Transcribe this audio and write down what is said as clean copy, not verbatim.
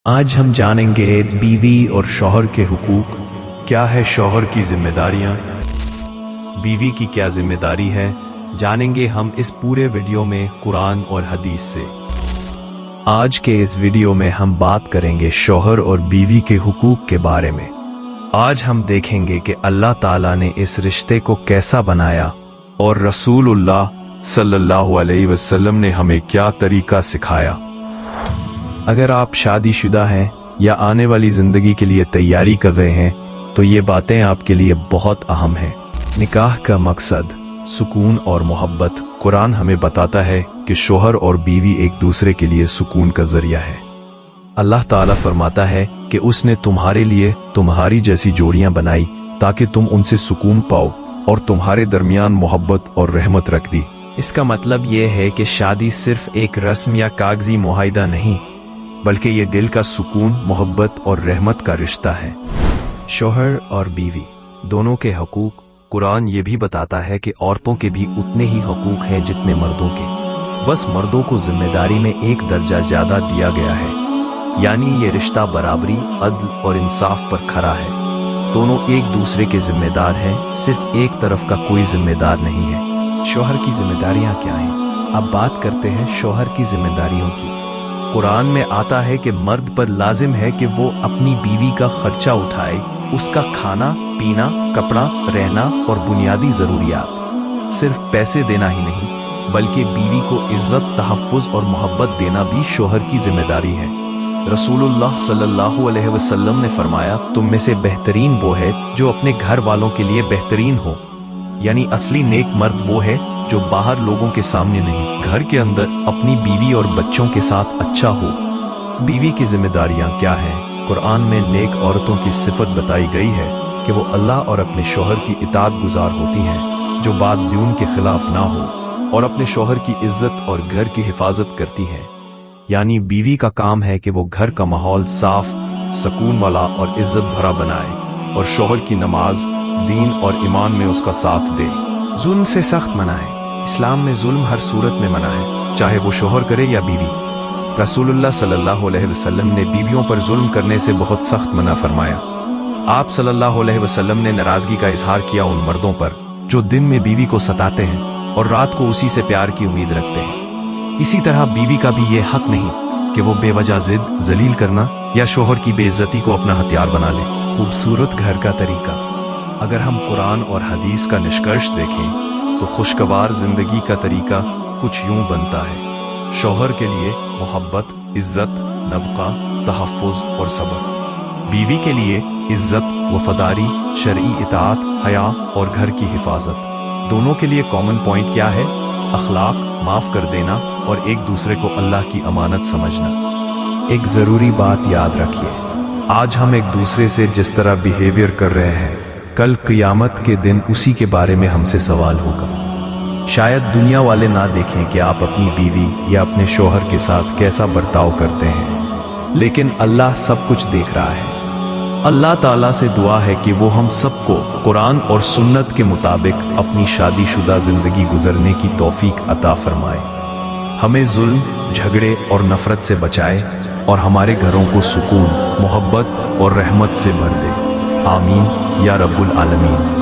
آج ہم جانیں گے بیوی اور شوہر کے حقوق، کیا ہے شوہر کی ذمہ داریاں، بیوی کی کیا ذمہ داری ہے، جانیں گے ہم اس پورے ویڈیو میں قرآن اور حدیث سے۔ آج کے اس ویڈیو میں ہم بات کریں گے شوہر اور بیوی کے حقوق کے بارے میں۔ آج ہم دیکھیں گے کہ اللہ تعالیٰ نے اس رشتے کو کیسا بنایا اور رسول اللہ صلی اللہ علیہ وسلم نے ہمیں کیا طریقہ سکھایا۔ اگر آپ شادی شدہ ہیں یا آنے والی زندگی کے لیے تیاری کر رہے ہیں تو یہ باتیں آپ کے لیے بہت اہم ہیں۔ نکاح کا مقصد سکون اور محبت۔ قرآن ہمیں بتاتا ہے کہ شوہر اور بیوی ایک دوسرے کے لیے سکون کا ذریعہ ہے۔ اللہ تعالیٰ فرماتا ہے کہ اس نے تمہارے لیے تمہاری جیسی جوڑیاں بنائی تاکہ تم ان سے سکون پاؤ اور تمہارے درمیان محبت اور رحمت رکھ دی۔ اس کا مطلب یہ ہے کہ شادی صرف ایک رسم یا کاغذی معاہدہ نہیں، بلکہ یہ دل کا سکون، محبت اور رحمت کا رشتہ ہے۔ شوہر اور بیوی دونوں کے حقوق۔ قرآن یہ بھی بتاتا ہے کہ عورتوں کے بھی اتنے ہی حقوق ہیں جتنے مردوں کے، بس مردوں کو ذمہ داری میں ایک درجہ زیادہ دیا گیا ہے، یعنی یہ رشتہ برابری، عدل اور انصاف پر کھڑا ہے۔ دونوں ایک دوسرے کے ذمہ دار ہیں، صرف ایک طرف کا کوئی ذمہ دار نہیں ہے۔ شوہر کی ذمہ داریاں کیا ہیں؟ اب بات کرتے ہیں شوہر کی ذمہ داریوں کی۔ قرآن میں آتا ہے کہ مرد پر لازم ہے کہ وہ اپنی بیوی کا خرچہ اٹھائے، اس کا کھانا پینا، کپڑا، رہنا اور بنیادی ضروریات۔ صرف پیسے دینا ہی نہیں بلکہ بیوی کو عزت، تحفظ اور محبت دینا بھی شوہر کی ذمہ داری ہے۔ رسول اللہ صلی اللہ علیہ وسلم نے فرمایا، تم میں سے بہترین وہ ہے جو اپنے گھر والوں کے لیے بہترین ہو، یعنی اصلی نیک مرد وہ ہے جو باہر لوگوں کے سامنے نہیں، گھر کے اندر اپنی بیوی اور بچوں کے ساتھ اچھا ہو۔ بیوی کی ذمہ داریاں کیا ہیں؟ قرآن میں نیک عورتوں کی صفت بتائی گئی ہے کہ وہ اللہ اور اپنے شوہر کی اطاعت گزار ہوتی ہیں، جو بات دیون کے خلاف نہ ہو اور اپنے شوہر کی عزت اور گھر کی حفاظت کرتی ہیں۔ یعنی بیوی کا کام ہے کہ وہ گھر کا ماحول صاف، سکون والا اور عزت بھرا بنائے، اور شوہر کی نماز، دین اور ایمان میں اس کا ساتھ دے۔ ظلم سے سخت منع ہے۔ اسلام میں ظلم ہر صورت میں منع ہے، چاہے وہ شوہر کرے یا بیوی۔ رسول اللہ صلی اللہ علیہ وسلم نے بیویوں پر ظلم کرنے سے بہت سخت منع فرمایا۔ آپ صلی اللہ علیہ وسلم نے ناراضگی کا اظہار کیا ان مردوں پر جو دن میں بیوی کو ستاتے ہیں اور رات کو اسی سے پیار کی امید رکھتے ہیں۔ اسی طرح بیوی کا بھی یہ حق نہیں کہ وہ بے وجہ ضد، ذلیل کرنا یا شوہر کی بے عزتی کو اپنا ہتھیار بنا لے۔ خوبصورت گھر کا طریقہ۔ اگر ہم قرآن اور حدیث کا نشکرش دیکھیں تو خوشگوار زندگی کا طریقہ کچھ یوں بنتا ہے۔ شوہر کے لیے محبت، عزت، نفقہ، تحفظ اور صبر۔ بیوی کے لیے عزت، وفاداری، شرعی اطاعت، حیا اور گھر کی حفاظت۔ دونوں کے لیے کامن پوائنٹ کیا ہے؟ اخلاق، معاف کر دینا اور ایک دوسرے کو اللہ کی امانت سمجھنا۔ ایک ضروری بات یاد رکھیے، آج ہم ایک دوسرے سے جس طرح بیہیویئر کر رہے ہیں، کل قیامت کے دن اسی کے بارے میں ہم سے سوال ہوگا۔ شاید دنیا والے نہ دیکھیں کہ آپ اپنی بیوی یا اپنے شوہر کے ساتھ کیسا برتاؤ کرتے ہیں، لیکن اللہ سب کچھ دیکھ رہا ہے۔ اللہ تعالیٰ سے دعا ہے کہ وہ ہم سب کو قرآن اور سنت کے مطابق اپنی شادی شدہ زندگی گزرنے کی توفیق عطا فرمائے، ہمیں ظلم، جھگڑے اور نفرت سے بچائے اور ہمارے گھروں کو سکون، محبت اور رحمت سے بھر دے۔ آمین یا رب العالمین۔